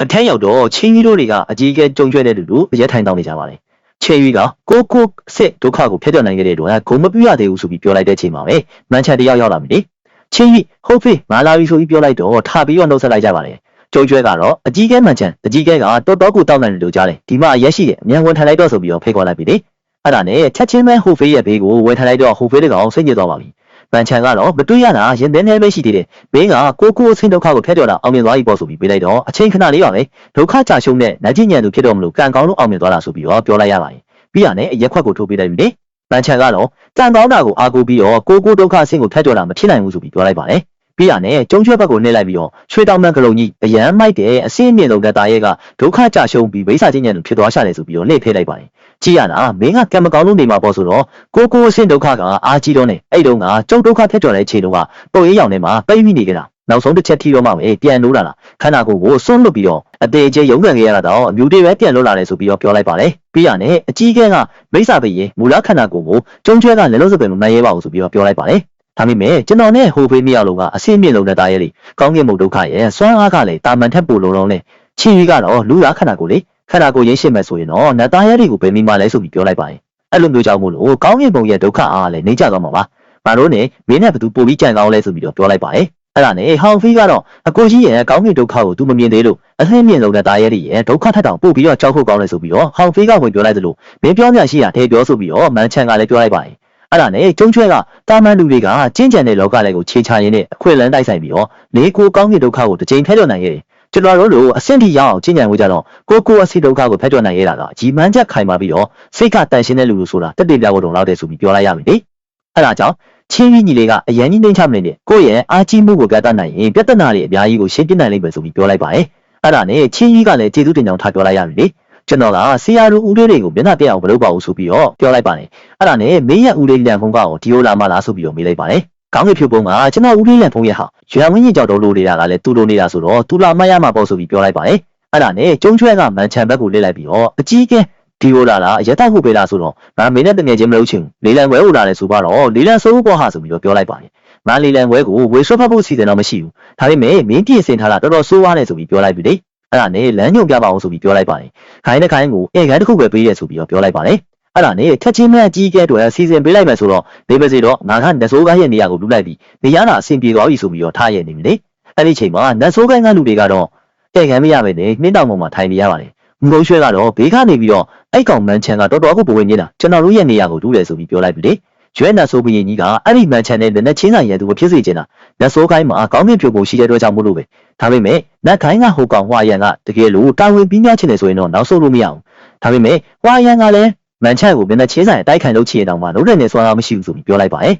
အခန်းရောက်တော့ချင်းကြီးတို့တွေကအကြီးအကဲကြုံကျွဲတဲ့လူတို့ရဲထိုင်တောင်းနေကြပါတယ်ချင်းကြီးကကိုစစ်ဒုက္ခကိုဖျက်ချနိုင်ခဲ့တဲ့အတွက်ဂုံမပြရသေးဘူးဆိုပြီးပြောလိုက်တဲ့အချိန်မှာပဲမန်ချန်တယောက်ရောက်လာပြီလေချင်းကြီးဟုတ်ဖေးမလာပြီဆိုပြီးပြောလိုက်တော့ထားပြီးတော့နှုတ်ဆက်လိုက်ကြပါတယ်ကြုံကျွဲကတော့အကြီးအကဲမန်ချန်အကြီးအကဲကတော်တော်ကိုတောက်နိုင်တယ်လို့ကြားတယ်ဒီမှာရက်ရှိတယ်အမြန်ဝင်ထိုင်လိုက်တော့ဆိုပြီးတော့ဖိတ်ခေါ်လိုက်ပြီလေအဲ့ဒါနဲ့ချက်ချင်းပဲဟိုဖေးရဲ့ဘေးကိုဝင်ထိုင်လိုက်တော့ဟိုဖေးတကောင်စိတ်ညစ်သွားပါပြီမန်ချန်ကတော့မတွေ့ရတာရင်ထဲထဲပဲရှိသေးတယ်ဘေးကကိုအဆင်းဒုက္ခကိုဖျက်ကျော်တာအောင်မြင်သွားပြီပေါ့ဆိုပြီးပြေးလိုက်တော့အချိန်ခဏလေးပါပဲဒုက္ခကြရှုံးတဲ့လက်ကျဉ်ညံသူဖြစ်တော့မလို့ကံကောင်းလို့အောင်မြင်သွားတာဆိုပြီးတော့ပြောလိုက်ရပါတယ်ပြီးရနဲ့ရက်ခွက်ကိုထိုးပေးလိုက်ပြီလေမန်ချန်ကတော့ကံကောင်းတာကိုအားကိုးပြီးတော့ကိုဒုက္ခအဆင်းကိုဖျက်ကျော်တာမဖြစ်နိုင်ဘူးဆိုပြီးပြောလိုက်ပါတယ်ပြီးရနဲ့ကျုံချွဲဘက်ကိုနှိမ့်လိုက်ပြီးတော့ရွှေတောင်မန်ကလုံကြီးအရန်မိုက်တဲ့အဆင်းအမြင့်ဆုံးတဲ့တာရဲကဒုက္ခကြရှုံးပြီးဗိစာချင်းညံသူဖြစ်သွားရှာတယ်ဆိုပြီးတော့လှည့်ဖေးလိုက်ပါတယ်ကြည့်ရတာမင်းကကံမကောင်းလို့နေမှာပေါ့ဆိုတော့ကိုအဆင့်ဒုက္ခကအာကြီးတော့နေအဲ့တုန်းကကျုပ်ဒုက္ခဖျက်ကျော်တဲ့ခြေတုန်းကပုံရေးရောင်ထဲမှာပိတ်ပြီးနေကြတာနောက်ဆုံးတစ်ချက်ထီတော့မှပဲပြန်လို့လာတာခန္ဓာကိုယ်ကိုစွန့်လွတ်ပြီးတော့အသေးအကျရုံးကန်ခဲ့ရတာတော့အမျိုးတွေပဲပြန်လွတ်လာတယ်ဆိုပြီးတော့ပြောလိုက်ပါတယ်ပြီးရနဲ့အကြီးကဲကမိစ္ဆာပရေမူလခန္ဓာကိုယ်ကိုကျုံချွဲကလည်းလို့စပယ်လို့နိုင်ရဲပါဘူးဆိုပြီးတော့ပြောလိုက်ပါတယ်ဒါပေမဲ့ကျွန်တော်နဲ့ဟိုဖေးနှစ်ယောက်လုံးကအဆင့်မြင့်လုံးတဲ့တာရဲတွေကောင်းကင်ဘုံဒုက္ခရဲ့စွမ်းအားကလည်းတာမန်ထက်ပိုလုံးလုံးနဲ့ချီရီကတော့လူသားခန္ဓာကိုယ်လေခန္ဓာကိုယ်ရင်းရှင်းမဲ့ဆိုရင်တော့နတ်သားရဲတွေကိုဘယ်မိမှလဲဆိုပြီးပြောလိုက်ပါတယ်အဲ့လိုမျိုးကြောင့်မို့လို့ကောင်းကင်ဘုံရဲ့ဒုက္ခအားလည်းနေကြသွားမှာပါ။ဘာလို့နဲ့မင်းနဲ့ဘသူပို့ပြီးကြံကောင်းလဲဆိုပြီးတော့ပြောလိုက်ပါတယ်။အဲ့ဒါနဲ့ဟောင်ဖီကတော့အကိုကြီးရဲ့ကောင်းကင်ဒုက္ခကိုသူမမြင်သေးလို့အသိမြင့်ဆုံးတဲ့တာရဲတွေရဲ့ဒုက္ခထက်တောင်ပို့ပြီးတော့ကြောက်ဖို့ကောင်းလဲဆိုပြီးတော့ဟောင်ဖီကဝင်ပြောလိုက်သလိုမင်းပြောမြရှိတာထဲပြောဆိုပြီးတော့မန်ချန်ကလည်းပြောလိုက်ပါတယ်။အဲ့ဒါနဲ့ကျုံချွဲကတာမန်လူတွေကကျင့်ကြံတဲ့လောကလေးကိုခြေချရင်းနဲ့အခွင့်အလမ်းတိုက်ဆိုင်ပြီးတော့လေးကိုကောင်းကင်ဒုက္ခကိုတစ်ချိန်ဖျက်ကျော်နိုင်ခဲ့တယ်။ကျွန်တော်တို့လိုအဆင့်ထိရအောင်ကျင့်ကြံမှုကြတော့ကိုအစီဒုက္ခကိုဖျက်ကျော်နိုင်ရတာကကြီးမှန်းချက်ခိုင်မာပြီးတော့စိတ်ကတန်ရှင်းတဲ့လူလို့ဆိုတာတက်တေပြဖို့တုံလောက်တယ်ဆိုပြီးပြောလိုက်ရပြီလေအဲ့ဒါကြောင့်ချင်းကြီးညီလေးကအရန်ကြီးနှိမ့်ချမနေနဲ့ကိုယ့်ရဲ့အာကြီးမှုကိုပြတ်တတ်နိုင်ရင်ပြဿနာတွေအများကြီးကိုရှင်းပြနိုင်လိမ့်မယ်ဆိုပြီးပြောလိုက်ပါတယ်အဲ့ဒါနဲ့ချင်းကြီးကလည်းကျေးဇူးတင်ကြောင်းထားပြောလိုက်ရပြီလေကျွန်တော်ကဆရာတို့ဦးလေးတွေကိုမျက်နှာပြအောင်မလုပ်ပါဘူးဆိုပြီးတော့ပြောလိုက်ပါတယ်အဲ့ဒါနဲ့မင်းရဲ့ဦးလေးလန်ဖုံးကဒီလိုလာမှလားဆိုပြီးတော့မေးလိုက်ပါတယ်ကောင်းကင်ဖြူပုံကကျွန်တော်ဦးလေးလန်ဖုံးရဲ့ဟာရွံဝင်းကြီးကြောက်တော့လို့နေတာကလည်းသူ့လိုနေတာဆိုတော့သူလာမှတ်ရမှာပေါ့ဆိုပြီးပြောလိုက်ပါတယ်အဲ့ဒါနဲ့ကျုံချွဲကမန်ချန်ဘက်ကိုလှည့်လိုက်ပြီးတော့အကြီးကဲဒီလိုလာအရက်တောက်ဖို့ပေးလားဆိုတော့ငါမင်းနဲ့တငယ်ချင်းမလို့ချင်လေးလံခွဲကိုလာတယ်ဆိုတော့လေးလံစိုးပေါ်ဟာဆိုပြီးတော့ပြောလိုက်ပါတယ်မန်လေးလံခွဲကိုဝေဆွတ်ဖတ်ဖို့စီစဉ်တော့မရှိဘူးဒါပေမဲ့မင်းပြင်ဆင်ထားတာတော်တော်ဆိုးွားနေဆိုပြီးပြောလိုက်ပြီလေအဲ့ဒါနဲ့လမ်းညွန်ပြပါအောင်ဆိုပြီးပြောလိုက်ပါတယ်ခိုင်းတဲ့ခိုင်းကိုဧကန်တစ်ခုပဲပေးရဆိုပြီးတော့ပြောလိုက်ပါတယ်အဲ့ဒါနဲ့ထက်ချင်းမအကြီးကဲတွေစီစဉ်ပေးလိုက်မယ်ဆိုတော့နေပါစေတော့ငါကနတ်ဆိုးကိုင်းရဲ့နေရာကိုလူလိုက်ပြီးနေရတာအဆင်ပြေသွားပြီဆိုပြီးတော့ထားရနေပြီလေအဲ့ဒီချိန်မှာနတ်ဆိုးကိုင်းကလူတွေကတော့ဧကန်မရပဲနဲ့နှင်းတောင်ပေါ်မှာထိုင်နေရပါတယ်ငုံရွှဲကတော့ဘေးကနေပြီးတော့အဲ့ကောင်မန်ချန်ကတော်တော်ကိုပုံဝင်နေတာကျွန်တော်တို့ရဲ့နေရာကိုတူးတယ်ဆိုပြီးပြောလိုက်ပြီလေရွဲနတ်ဆိုးဘရင်ကြီးကအဲ့ဒီမန်ချန်နဲ့လက်နဲ့ချင်းဆိုင်ရသူကိုဖြစ်စေချင်တာနတ်ဆိုးကိုင်းမှာကောင်းကင်ဖြိုပုံရှိတဲ့အတွက်ကြောင့်မို့လို့ပဲဒါပေမဲ့နတ်ခိုင်းကဟိုကောင်ဟွာရန်ကတကယ်လို့တာဝန်ပြီးများချင်တယ်ဆိုရင်တော့နောက်ဆုံးလို့မရအောင်ဒါပေမဲ့ဟွာရန်ကလည်းမန်ချန်ကိုလက်နဲ့ချင်းဆိုင်အတိုက်ခံလုပ်ချင်တောင်မှလုံးတဲ့နေစွမ်းအားမရှိဘူးဆိုပြီးပြောလိုက်ပါတယ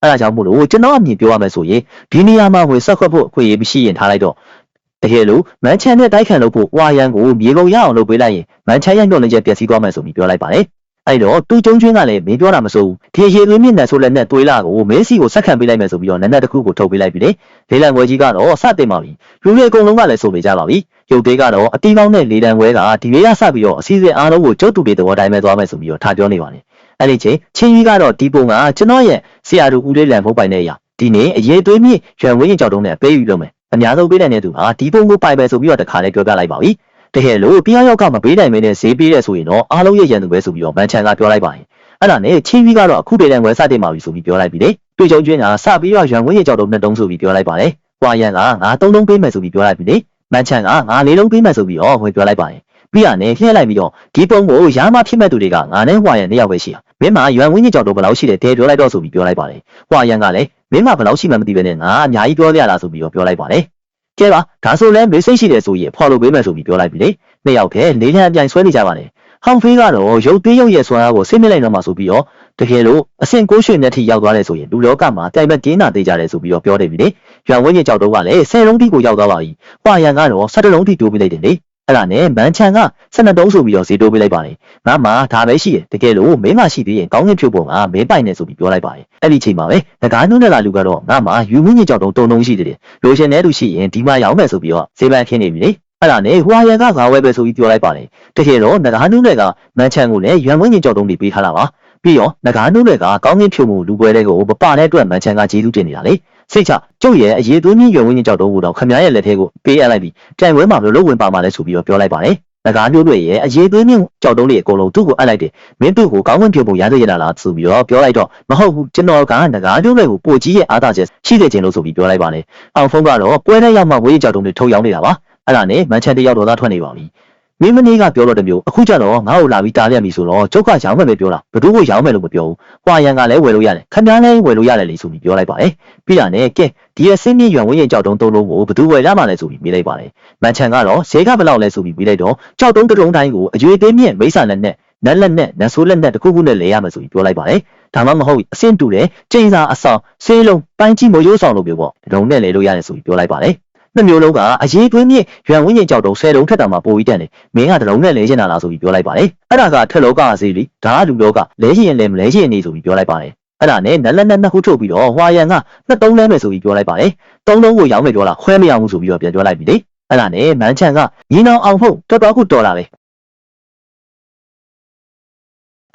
်အဲ့ဒါကြောင့်မို့လို့ကျွန်တော်အမြင်ပြောရမယ်ဆိုရင်ဒီနေရာမှာဝင်ဆက်ခွက်ဖို့အခွင့်အရေးမရှိရင်ထားလိုက်တော့တကယ်လို့မန်ချန်နဲ့တိုက်ခံလို့ဖို့ဝါရန်ကိုမြေကုန်ရအောင်လုပ်ပေးလိုက်ရင်မန်ချန်ရဲ့ညှို့နှင်းချက်ပျက်စီးသွားမယ်ဆိုပြီးပြောလိုက်ပါတယ်အဲ့တော့တူကျုံချင်းကလည်းမင်းပြောတာမစိုးဘူးဒီရေသွေးမြင့်နဲ့ဆိုလက်နဲ့သွေးလာကိုမင်းစီကိုဆက်ခံပေးလိုက်မယ်ဆိုပြီးတော့နက်တစ်ခုကိုထုတ်ပေးလိုက်ပြီလေလေးလံဝဲကြီးကတော့စတင်ပါပြီလူတွေအကုန်လုံးကလည်းစိုးနေကြပါပြီရုပ်သေးကတော့အတီးကောင်းတဲ့လေးလံဝဲကဒီလေးရစပြီးတော့အစည်းအဝေးအားလုံးကိုကျုပ်တူတွေသဘောတိုင်းပဲသွားမယ်ဆိုပြီးတော့ထားပြောနေပါတယ်အဲ့ဒီချိန်ချင်းကြီးကတော့ဒီပုံကကျွန်တော်ရဲ့ဆရာတို့ဦးလေးလံဖုံးပိုင်တဲ့အရာဒီနေ့အရေးသွေးမြင့်ရွံဝင်းရင်ကြောက်တုံးနဲ့အပေးယူလုပ်မယ်အများဆုံးပေးနိုင်တဲ့သူဟာဒီပုံကိုပိုင်ပဲဆိုပြီးတော့တခါလေးပြောပြလိုက်ပါပြီတကယ်လို့ပြယောက်ကမပေးနိုင်မင်းနဲ့ဈေးပေးရဆိုရင်တော့အားလုံးရဲ့ရန်သူပဲဆိုပြီးတော့မန်ချန်ကပြောလိုက်ပါတယ်အဲ့ဒါနဲ့ချင်းကြီးကတော့အခုတည်းတည်းဝယ်စတင်ပါပြီဆိုပြီးပြောလိုက်ပြီလေတွေ့ကြုံချင်းကစပြီးတော့ရွံဝင်းရင်ကြောက်တုံးနဲ့တုံးဆိုပြီးပြောလိုက်ပါတယ်ဟွာရန်ကငါ3လုံးပေးမယ်ဆိုပြီးပြောလိုက်ပြီလေမန်ချန်ကငါ4လုံးပေးမယ်ဆိုပြီးတော့ဝင်ပြောလိုက်ပါတယ်ပြီးရနဲ့လှည့်လိုက်ပြီးတော့ဒီပုံကိုရမ်းမဖြစ်မဲ့သူတွေကငါနဲ့ဟွာရန်2ယောက်ပဲရှိတာမင်းမရွံဝင်းရင်ကြောက်တုံးဘယ်လောက်ရှိတယ်တဲပြောလိုက်တော့ဆိုပြီးပြောလိုက်ပါတယ်ဟွာရန်ကလည်းမင်းမဘယ်လောက်ရှိမှမသိပဲနဲ့ငါအများကြီးပြောရလားဆိုပြီးတော့ပြောလိုက်ပါတယ်ကဲပါဒါဆိုလဲမေးစိတ်ရှိတယ်ဆိုရင်ဖော်လို့ပေးမယ်ဆိုပြီးပြောလိုက်ပြီလေနှစ်ယောက်တည်းလေးလံအပြိုင်ဆွဲနေကြပါနဲ့ဟောင်ဖေးကတော့ရုပ်သေးရုပ်ရဲ့ဆွမ်းအားကိုစိတ်မြင့်လိုက်တော့မှဆိုပြီးတော့တကယ်လို့အဆင့်6ရွှေနဲ့ထိရောက်သွားတယ်ဆိုရင်လူလောကမှာတိုင်မဲ့တင်းနာသေးကြတယ်ဆိုပြီးတော့ပြောနေပြီလေရွံဝင်းကြီးကြောက်တော့ကလည်း10လုံးထိကိုရောက်သွားပါပြီဟွာရန်ကတော့17လုံးထိတိုးပေးလိုက်တယ်လေအဲ့ဒါနဲ့မန်ချန်က12တုံးဆိုပြီးတော့ဈေးတိုးပေးလိုက်ပါတယ်ငါမှဒါပဲရှိတယ်တကယ်လို့မင်းမရှိသေးရင်ကောင်းကင်ဖြုတ်ပုံကမင်းပိုင်နေဆိုပြီးပြောလိုက်ပါတယ်အဲ့ဒီချိန်မှာပဲငကားနှုံးနဲ့လာလူကတော့ငါမှယူမင်းကြီးကြောက်တုံး3တုံးရှိသေးတယ်လိုချင်တဲ့သူရှိရင်ဒီမှာရောက်မယ်ဆိုပြီးတော့ဈေးပန်းခင်းနေပြီလေအဲ့ဒါနဲ့ဟွာရန်ကငါဝဲပဲဆိုပြီးပြောလိုက်ပါတယ်တကယ်တော့ငကားနှုံးတွေကမန်ချန်ကိုလည်းရွံဝင်းကြီးကြောက်တုံးတွေပေးထားတာပါပြီးတော့ငကားနှုံးတွေကကောင်းကင်ဖြုတ်မှုလူပွဲတွေကိုမပတဲ့အတွက်မန်ချန်ကကျေးဇူးတင်နေတာလေ စိတ်ချကျုပ်ရဲ့အရေးသွေးမြင့်ရွယ်ဝင်းကြီးကြောက်တော့ဘူးတော့ခမရရဲ့လက်ထဲကိုပေးအပ်လိုက်ပြီးတိုင်ဝဲမှာလို့ဝင်ပါမှလဲဆိုပြီးတော့ပြောလိုက်ပါတယ်။ငကားမျိုးတွေရဲ့အရေးသွေးမြင့်ကြောက်တုံးလေးအကုန်လုံးသူ့ကိုအပ်လိုက်တယ်။မင်းတို့ကိုကောင်းဝင်ပြုတ်ဖို့ရသေးရလားဆိုပြီးတော့ပြောလိုက်တော့မဟုတ်ဘူးကျွန်တော်ကငကားမျိုးတွေကိုပိုကြီးရဲ့အားသာချက်ရှိစေချင်လို့ဆိုပြီးပြောလိုက်ပါတယ်။အောင်ဖုန်းကတော့ပွဲထဲရောက်မှဝေးကြောက်တုံးတွေထုတ်ရောင်းနေတာပါ။အဲ့ဒါနဲ့မန်ချက်တရောက်တော့သားထွက်နေပါပြီ။မင်းမနေ့ကပြောတော့တမျိုးအခုကျတော့ငါ့ကိုလာပြီးတားရပြီဆိုတော့ကျုပ်ကရောင်းမယ်ပဲပြောတာဘသူ့ကိုရောင်းမယ်လို့မပြောဘူး။ဟွာရန်ကလည်းဝယ်လို့ရတယ်ခမည်းလည်းဝယ်လို့ရတယ်လေဆိုပြီးပြောလိုက်ပါတယ်။ပြီးတာနဲ့ကဲဒီအစင်းမြင့်ရွံဝင်းရင်ကြောက်တုံးသုံးလုံးကိုဘသူဝယ်ရမှာလဲဆိုပြီးမေးလိုက်ပါတယ်။မန်ချန်ကတော့ဈေးကဘယ်လောက်လဲဆိုပြီးမေးလိုက်တော့ကြောက်တုံးတုံးတိုင်းကိုအကျွေးသေးမြင့်မိစ္ဆာလက်နဲ့နက်လက်နဲ့နတ်ဆိုးလက်နဲ့တခုခုနဲ့လဲရမယ်ဆိုပြီးပြောလိုက်ပါတယ်။ဒါမှမဟုတ်အစင်းတူတယ်ကျင်းစာအဆောင်ဆေးလုံးပိုင်းကြီးမိုးရိုးဆောင်လို့ပြောပေါ့ဒုံနဲ့လဲလို့ရတယ်ဆိုပြီးပြောလိုက်ပါတယ်။နှစ်မျိုးလုံးကအရေးသွေးမြင့်ရွံဝင်းရင်ကြောက်တုံး10တုံးထက်တာမှပိုပြီးတန်တယ်မင်းကတလုံးနဲ့လဲချင်တာလားဆိုပြီးပြောလိုက်ပါတယ်အဲ့ဒါကထက်လောကစေးလီဒါကလူလောကလဲချင်ရင်လဲမလဲချင်နေဆိုပြီးပြောလိုက်ပါတယ်အဲ့ဒါနဲ့နက်လက်နဲ့နှစ်ခုထုတ်ပြီးတော့ဟွာရန်ကနှစ်တုံးလဲမယ်ဆိုပြီးပြောလိုက်ပါတယ်သုံးလုံးကိုရောင်းမယ်ပြောလားခွဲမရဘူးဆိုပြီးတော့ပြန်ပြောလိုက်ပြီလေအဲ့ဒါနဲ့မန်းချန်ကညီနောင်အောင်ဖို့တော်တော်ခုတော်လာပ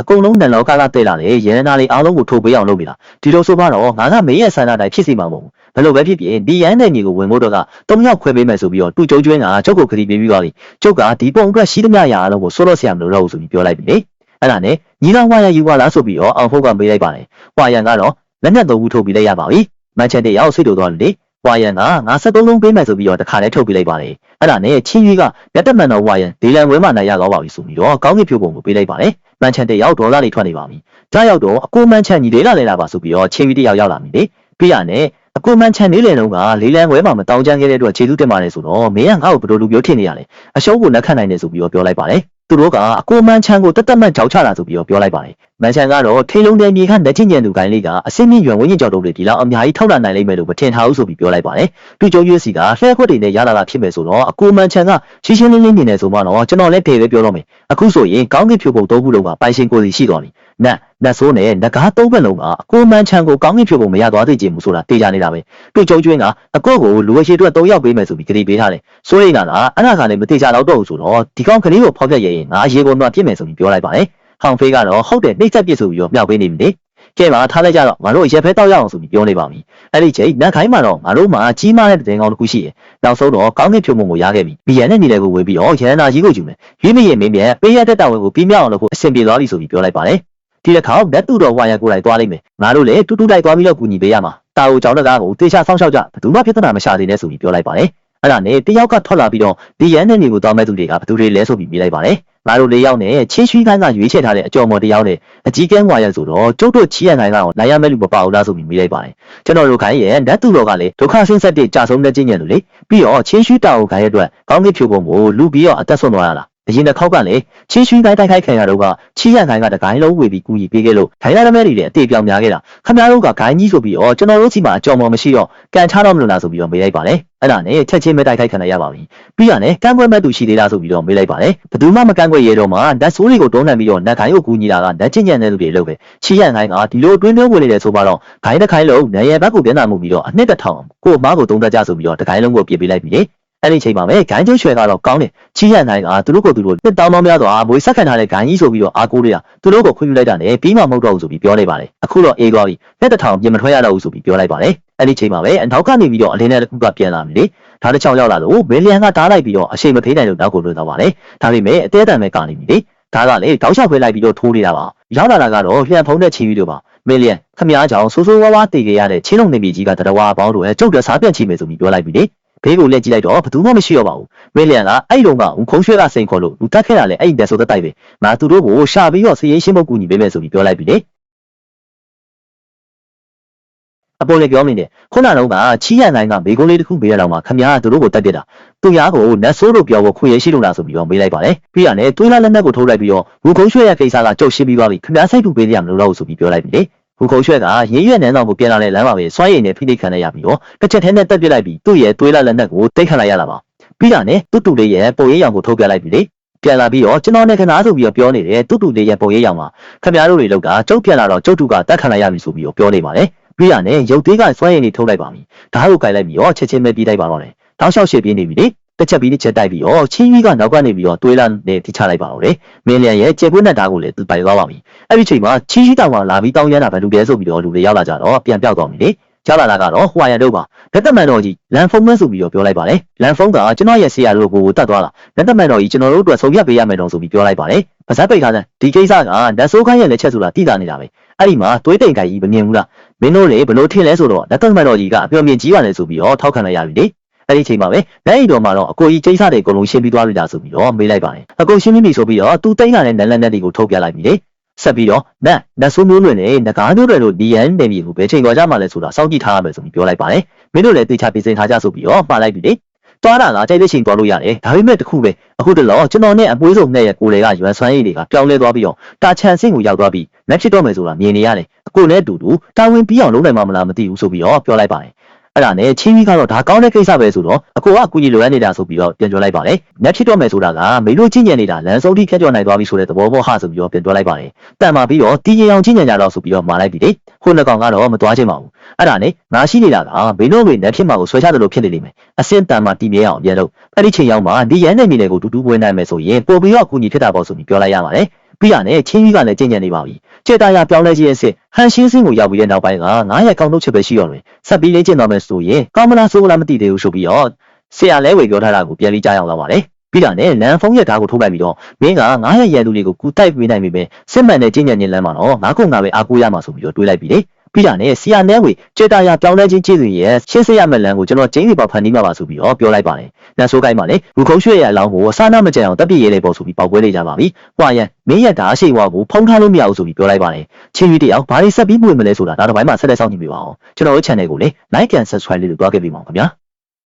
ဲအကုန်လုံးနန်လောကတဲ့လာလေရဲနာလေးအားလုံးကိုထိုးပေးအောင်လုပ်ပြီလားဒီလိုဆိုမှတော့ငါကမေးရဲ့ဆန္ဒတိုင်းဖြစ်စီမှာမဟုတ်ဘူးဘယ်လိုပဲဖြစ်ဖြစ်ဒီရန်တဲ့ညီကိုဝင်ဖို့တော့က၃ယောက်ခွဲပေးမယ်ဆိုပြီးတော့တူကျုံကျွင်းကကျုပ်ကိုခရီးပေးပြီးသွားပြီကျုပ်ကဒီပုံအတွက်ရှိသမျှရာအားလုံးကိုစိုးလို့ဆရာမလို့တော့ဘူးဆိုပြီးပြောလိုက်ပြီလေအဲ့ဒါနဲ့ညီတော်ဝါရယူပါလားဆိုပြီးတော့အောင်ဖို့ကမေးလိုက်ပါတယ်ဝါရန်ကတော့လက်နဲ့သုံးခုထုတ်ပြီးလိုက်ရပါပြီမန်ချက်တဲ့ရောက်စိတ်တူသွားလို့လေဝါရန်ကငါ73လုံးပေးမယ်ဆိုပြီးတော့တခါတည်းထုတ်ပြီးလိုက်ပါတယ်အဲ့ဒါနဲ့ချင်းကြီးကလက်တက်မှန်တော်ဝါရန်ဒေလန်ဝဲမှာနိုင်ရသွားပါပြီဆိုပြီးတော့ကောင်းကင်ဖြိုးပုံကိုပေးလိုက်ပါတယ်မန်ချက်တဲ့ရောက်ဒေါ်လာတွေထွက်နေပါပြီဒါရောက်တော့အကိုမန်ချက်ညီလေးလာလေလာပါဆိုပြီးတော့ချင်းကြီးတယောက်ရောက်လာပြီလေပြီးရနဲ့အကိုမန်ချန်နေလေတော့ကလေးလံခွဲမှာမတောင်းချမ်းခဲ့တဲ့အတွက်ခြေသူတက်ပါတယ်ဆိုတော့မင်းကငါ့ကိုဘယ်လိုလူမျိုးထင်နေရလဲအရှုံးကိုလက်ခံနိုင်တယ်ဆိုပြီးတော့ပြောလိုက်ပါတယ်သူတို့ကအကိုမန်ချန်ကိုတက်တက်မှတ်ကြောက်ချတာဆိုပြီးတော့ပြောလိုက်ပါတယ်မန်ချန်ကတော့ထိန်လုံးတဲ့မြေခလက်ချင်းညံသူကိုင်းလေးကအစင်းမြင့်ရွံဝင်းရင်ကြောက်တော့လေဒီလောက်အများကြီးထောက်လာနိုင်လိမ့်မယ်လို့မထင်ထားဘူးဆိုပြီးပြောလိုက်ပါတယ်သူကျုံရွေးစီကလှဲခွက်တွေနဲ့ရလာတာဖြစ်မယ်ဆိုတော့အကိုမန်ချန်ကရှင်းရှင်းလင်းလင်းနေတယ်ဆိုမှတော့ကျွန်တော်လည်းဖေပဲပြောတော့မယ်အခုဆိုရင်ကောင်းကင်ဖြိုးပုံ၃ခုလုံးကပိုင်ရှင်ကိုစီရှိသွားပြီနတ်ဆိုးနဲ့နဂါး၃ဘက်လုံးကအကိုမန်ချန်ကိုကောင်းကင်ဖြိုးပုံမရသွားသေးချင်ဘူးဆိုတာတေးကြနေတာပဲသူကျုံကျွင်းကအကိုကိုလူဝရှိအတွက်၃ယောက်ပေးမယ်ဆိုပြီးကြိပေးထားတယ်စိုးရိမ်တာကအဲ့ဒါကလည်းမတေးကြတော့တော့ဘူးဆိုတော့ဒီကောင်ကလေးကိုဖောက်ပြက်ရင်ငါရေကုန်တော့ပြစ်မယ်ဆိုပြီးပြောလိုက်ပါတယ်ဟောင်ဖေးကတော့ဟုတ်တယ်နှိမ့်ဆက်ပြစ်ဆိုပြီးတော့မြောက်ပေးနေပြီလေကဲပါထားလိုက်ကြတော့ငါတို့ရက်ဖဲတောက်ရအောင်ဆိုပြီးပြောနေပါပြီအဲ့ဒီချိန်နတ်ခိုင်းမှာတော့ငါတို့မှာကြီးမားတဲ့တဲ့ကောင်တစ်ခုရှိတယ်နောက်ဆုံးတော့ကောင်းကင်ဖြိုးပုံကိုရခဲ့ပြီဘီယန်နဲ့ညီလေးကိုဝေးပြီးတော့ရန်နာကြီးကိုယူမယ်ရွေးမရင်မင်းပြန်ပေးရတဲ့တာဝန်ကိုပြီးမြောက်အောင်လုပ်ဖို့အဆင်ပြေသွားပြီဆိုပြီးပြောလိုက်ပါတယ်ဒီတစ်ခါလက်တူတော်ဝါရကိုလိုက်သွားလိုက်မယ်ငါတို့လည်းတူတူလိုက်သွားပြီးတော့ကူညီပေးရမှာတာကိုကြောင်တကားကိုတေချာဆောင်းလျှောက်ကြဘယ်သူမှပြဿနာမရှာသေးနဲ့ဆိုပြီးပြောလိုက်ပါတယ်အဲ့ဒါနဲ့တယောက်ကထွက်လာပြီးတော့ဒီရန်နဲ့ညီကိုတောင်းမဲ့သူတွေကဘယ်သူတွေလဲဆိုပြီးပြေးလိုက်ပါတယ်ငါတို့၄ယောက်နဲ့ချင်းရွှီခိုင်းကရွေးချယ်ထားတဲ့အကြော်မော်တယောက်နဲ့အကြီးကဲဝါရဆိုတော့ကျုပ်တို့ချီးရနိုင်ကောင်နိုင်ရမဲ့လူမပါဘူးလားဆိုပြီးမေးလိုက်ပါတယ်ကျွန်တော်တို့ခိုင်းရဲ့နတ်သူတော်ကလည်းဒုက္ခဆင်းဆက်တဲ့ကြာဆုံးတဲ့ကျင့်ကြံလို့လေပြီးတော့ချင်းရွှီတာကိုခိုင်းရဲ့အတွက်ကောင်းကင်ဖြိုးပုံကိုလူပြီးတော့အသက်ဆုံးသွားရလားအရင်တစ်ခေါက်ကလည်းချင်းရွှီခိုင်းတိုက်ခိုက်ခံရတော့ကချီးရခိုင်းကတကိုင်းလုံးဝေပြီးကူညီပေးခဲ့လို့ခိုင်းရတဲ့မဲတွေလည်းအသေးပြောင်များခဲ့တာခမများတို့ကဂိုင်းကြီးဆိုပြီးတော့ကျွန်တော်တို့စီမှာအကြော်မော်မရှိတော့ကန်ချတော့မလို့လားဆိုပြီးတော့မေးလိုက်ပါတယ်အဲ့ဒါနဲ့ချက်ချင်းပဲတိုက်ခိုက်ခံရပါပြီပြီးရနဲ့ကန့်ကွက်မဲ့သူရှိသေးလားဆိုပြီးတော့မေးလိုက်ပါတယ်ဘယ်သူမှမကန့်ကွက်ရတော့မှနတ်ဆိုးတွေကိုတွန်းလှန်ပြီးတော့နတ်ခိုင်းကိုကူညီတာကနတ်ချင်းညံတဲ့လူတွေလို့ပဲချီရန်ခိုင်းကဒီလိုအတွင်းတွင်းဝင်နေတယ်ဆိုမှတော့ဂိုင်းတစ်ခိုင်းလုံးနရဘက်ကိုပြန်လာမှုပြီးတော့အနှစ်တစ်ထောင်ကိုအမားကိုသုံးသက်ကြဆိုပြီးတော့တခိုင်းလုံးကိုပြစ်ပေးလိုက်ပြီလေအဲ့ဒီချိန်မှာပဲဂိုင်းကျုပ်ရွှဲကတော့ကောင်းတယ်ချီရန်ခိုင်းကသူတို့ကိုသူတို့နှစ်တောင်းများစွာမွေးဆက်ခံထားတဲ့ဂိုင်းကြီးဆိုပြီးတော့အားကိုးလိုက်တာသူတို့ကိုခွင့်ပြုလိုက်တာနဲ့ပြီးမှမဟုတ်တော့ဘူးဆိုပြီးပြောလိုက်ပါတယ်အခုတော့အေးသွားပြီနှစ်တစ်ထောင်ပြင်မထွက်ရတော့ဘူးဆိုပြီးပြောလိုက်ပါတယ်အဲ့ဒီချိန်မှာပဲအနောက်ကနေပြီးတော့အလင်းနဲ့တစ်ခုကပြန်လာပြီလေဒါတစ်ချောင်းရောက်လာလို့မင်းလျံကတားလိုက်ပြီးတော့အရှိန်မဖေးနိုင်လို့နောက်ကိုလွတ်သွားပါတယ်ဒါပေမဲ့အသေးအတန်ပဲကနေပြီလေဒါကလေတောက်လျှောက်ခွဲလိုက်ပြီးတော့ထိုးနေတာပါရောက်လာတာကတော့လျှံဖုံးတဲ့ချီပြီးတော့ပါမင်းလျံခမ ्या ကြောင့်ဆိုးဆိုးဝါးဝါးတည်ခဲ့ရတဲ့ချင်းလုံးနေပြီကြီးကတရဝါပေါင်းတို့ရဲ့ကျုပ်တစားပြန့်ချီမယ်ဆိုပြီးပြောလိုက်ပြီလေဘေးကိုလက်ကြည့်လိုက်တော့ဘယ်သူမှမရှိတော့ပါဘူးမင်းလျံကအဲ့တုန်းကခုံးရွှဲကစိန်ခေါ်လို့လူတက်ခဲ့တာလေအဲ့ဒီတက်ဆိုတက်တိုက်ပဲငါသူတို့ကိုရှာပြီးတော့စည်ရင်ရှင်းဖို့ကူညီပေးမယ်ဆိုပြီးပြောလိုက်ပြီလေအပေါ်လည်းပြောနေတယ်ခုနကတော့ချီးရန်တိုင်းကမေကုန်းလေးတစ်ခုပေးရတော့မှခမ ्या သူတို့ကိုတက်ပြစ်တာသူရားကိုနတ်ဆိုးတို့ပြောဖို့ခွင့်ရရှိလို့လားဆိုပြီးတော့မေးလိုက်ပါတယ်ပြီးရနဲ့သွေးလာလက်နက်ကိုထုတ်လိုက်ပြီးတော့ဘူခုံးရွှဲရကိစ္စကကြုတ်ရှင်းပြီးသွားပြီခမ ्या စိတ်တူပေးရမလို့တော့ဆိုပြီးပြောလိုက်ပြီလေဘူခုံးရွှဲကရင်းရွက်နန်းတော်ကိုပြန်လာတဲ့လမ်းမှာပဲစွမ်းရည်နဲ့ဖိနှိပ်ခံရပြီးတော့တစ်ချက်ထဲနဲ့တက်ပြစ်လိုက်ပြီးသူ့ရဲ့သွေးလာလက်နက်ကိုတိတ်ခတ်လိုက်ရတာပါပြီးရနဲ့တူတူလေးရဲ့ပုံရိပ်ရောင်ကိုထုတ်ပြလိုက်ပြီလေပြန်လာပြီးတော့ကျွန်တော်နဲ့ခဏဆိုပြီးတော့ပြောနေတယ်တူတူလေးရဲ့ပုံရိပ်ရောင်မှာခမ ्या တို့တွေလောက်ကကျုပ်ပြန်လာတော့ကျုပ်တူကတက်ခံလိုက်ရပြီဆိုပြီးတော့ပြောနေပါတယ်ပြီးရနဲ့ရုပ်သေးကစွမ်းရည်တွေထုတ်လိုက်ပါပြီဓာတ်ကိုကြိုက်လိုက်ပြီးတော့ချက်ချင်းပဲပြေးလိုက်ပါတော့တယ်တောက်လျှောက်ရှေ့ပြေးနေပြီလေတစ်ချက်ပြီးတစ်ချက်တိုက်ပြီးတော့ချင်းကြီးကနောက်ကနေပြီးတော့တွေးလာနေထိချလိုက်ပါတော့တယ်မင်းလျံရဲ့ကျေပွေးနဲ့ဓာတ်ကိုလည်းသူပိုင်သွားပါပြီအဲ့ဒီချိန်မှာချင်းကြီးတောင်ကလာပြီးတောင်းရမ်းတာဘယ်လိုလဲဆိုပြီးတော့လူတွေရောက်လာကြတော့ပြန်ပြောက်သွားပြီလေ ကြားလာတာကတော့ဟွာရန်တို့ပါလက်သက်မှန်တော်ကြီးလန်ဖုံးမဲဆိုပြီးတော့ပြောလိုက်ပါတယ်လန်ဖုံးကကျွန်တော်ရဲ့ဆရာတို့ကိုတတ်သွားတာလက်သက်မှန်တော်ကြီးကျွန်တော်တို့အတွက်ဆုံးဖြတ်ပေးရမယ်တော့ဆိုပြီးပြောလိုက်ပါတယ်ပါဇက်ပိတ်ခါတဲ့ဒီကိစ္စကလက်ဆိုးခိုင်းရဲ့လက်ချက်ဆိုတာတိတာနေတာပဲအဲ့ဒီမှာသွေးတိမ်ခိုင်ကြီးမမြင်ဘူးလားမင်းတို့လေဘလို့ထင်လဲဆိုတော့လက်သက်မှန်တော်ကြီးကအပြောမြင်ကြီးရတယ်ဆိုပြီးတော့ထောက်ခံလိုက်ရပြီလေအဲ့ဒီချိန်မှာပဲလက်အိမ်တော်မှာတော့အကိုကြီးကိစ္စတွေအကုန်လုံးရှင်းပြီးသွားပြီလားဆိုပြီးတော့မေးလိုက်ပါတယ်အကိုရှင်းပြီးပြီဆိုပြီးတော့သူတိမ့်လာတဲ့နက်လက်နက်တွေကိုထုတ်ပြလိုက်ပြီလေဆက်ပြီးတော့နတ်ဆိုးမျိုးတွေနဲ့ငကားမျိုးတွေတို့ဒီရန်နေပြီကိုဘယ်ချိန်ခေါ်ကြမှာလဲဆိုတာစောင့်ကြည့်ထားရမယ်ဆိုပြီးပြောလိုက်ပါတယ်မင်းတို့လည်းတေချာပြင်ဆင်ထားကြဆိုပြီးတော့မှားလိုက်ပြီလေသွားတာကကြိုက်တဲ့ချိန်သွားလို့ရတယ်ဒါပေမဲ့တခုပဲအခုတလောကျွန်တော်နဲ့အမွေးစုံနဲ့ရဲ့ကိုတွေကရွမ်ဆွမ်းရည်တွေကပြောင်းလဲသွားပြီးတော့တာချန်စင့်ကိုရောက်သွားပြီးလက်ဖြစ်တော့မယ်ဆိုတာမြင်နေရတယ်အကိုနဲ့အတူတူတာဝန်ပြီးအောင်လုပ်နိုင်မှာမလားမသိဘူးဆိုပြီးတော့ပြောလိုက်ပါတယ်အဲ့ဒါနဲ့ချင်းကြီးကတော့ဒါကောင်းတဲ့ကိစ္စပဲဆိုတော့အကိုကအကူကြီးလိုရနေတာဆိုပြီးတော့ပြန်ပြောလိုက်ပါတယ်။လက်ဖြစ်တော့မယ်ဆိုတာကမေလို့ချင်းညံနေတာလမ်းစုံထိဖြတ်ကျော်နိုင်သွားပြီဆိုတဲ့သဘောပေါ်ဟာဆိုပြီးတော့ပြန်ပြောလိုက်ပါတယ်။တန်မာပြီးတော့တီးရင်အောင်ချင်းညံကြတော့ဆိုပြီးတော့မှာလိုက်ပြီလေ။ခုနှစ်ကောင်ကတော့မသွားချင်ပါဘူး။အဲ့ဒါနဲ့ငါရှိနေတာကမေလို့တွေလက်ဖြစ်မှာကိုဆွဲချတယ်လို့ဖြစ်နေလိမ့်မယ်။အစင်တန်မာတီးမြဲအောင်ပြန်လို့အဲ့ဒီချိန်ရောက်မှဒီရန်နယ်မြေတွေကိုတူတူပွဲနိုင်မယ်ဆိုရင်ပို့ပြီးတော့အကူကြီးဖြစ်တာပေါ့ဆိုပြီးပြောလိုက်ရပါတယ်။ပြီးရတယ်ချင်းကြီးကလည်းကြင်ကြံနေပါပြီ။ကျေတာရပြောင်းလဲခြင်းရဲ့စစ်ဟန်ရှင်းစင်းကိုရောက်ပြီးတဲ့နောက်ပိုင်းက900ကောင်းထုတ်ချက်ပဲရှိတော့တယ်။ဆက်ပြီးလေ့ကျင့်တော့မယ်ဆိုရင်ကောင်းမလားဆိုးလားမသိသေးဘူးဆိုပြီးတော့ဆရာလဲဝေပြောထားတာကိုပြန်ပြီးကြားရောက်လာပါတယ်။ပြီးတာနဲ့လန်ဖုံးရက်ဓာတ်ကိုထုတ်လိုက်ပြီးတော့မင်းက900ရန်သူတွေကိုကူတိုက်ပေးနိုင်ပြီပဲစစ်မှန်တဲ့ကြင်ကြံခြင်းလမ်းမှာတော့9ခု9ပဲအားကိုးရမှာဆိုပြီးတော့တွေးလိုက်ပြီလေ။ပြီးတာနဲ့ဆရာနဲဝေကျေတာရပြောင်းလဲခြင်းကျေးဇူးရဲ့ရှင်းစရမယ့်လမ်းကိုကျွန်တော်ကျင်းစီပေါဖန်တီးမှာပါဆိုပြီးတော့ပြောလိုက်ပါတယ်။လန်ဆိုးကိုင်းမှာလေလူခုံးရွှေ့ရဲ့အလောင်းကိုအစားနာမကြံအောင်တပ်ပြည့်ရဲလေပေါ့ဆိုပြီးပေါက်ပွဲနေကြပါပြီ။ဟွာရန်မင်းရဓာတ်အရှိန်ဝါကိုဖုံးထားလို့မရဘူးဆိုပြီးပြောလိုက်ပါတယ်။ချင်းကြီးတယောက်ဘာတွေဆက်ပြီးပွင့်မလဲဆိုတာဒါတော့ဘိုင်းမှာဆက်လက်စောင့်ကြည့်ပေးပါအောင်။ကျွန်တော်တို့ channel ကိုလေ like and subscribe လေးလုပ်သွားခဲ့ပြီးပါဦးခင်ဗျာ။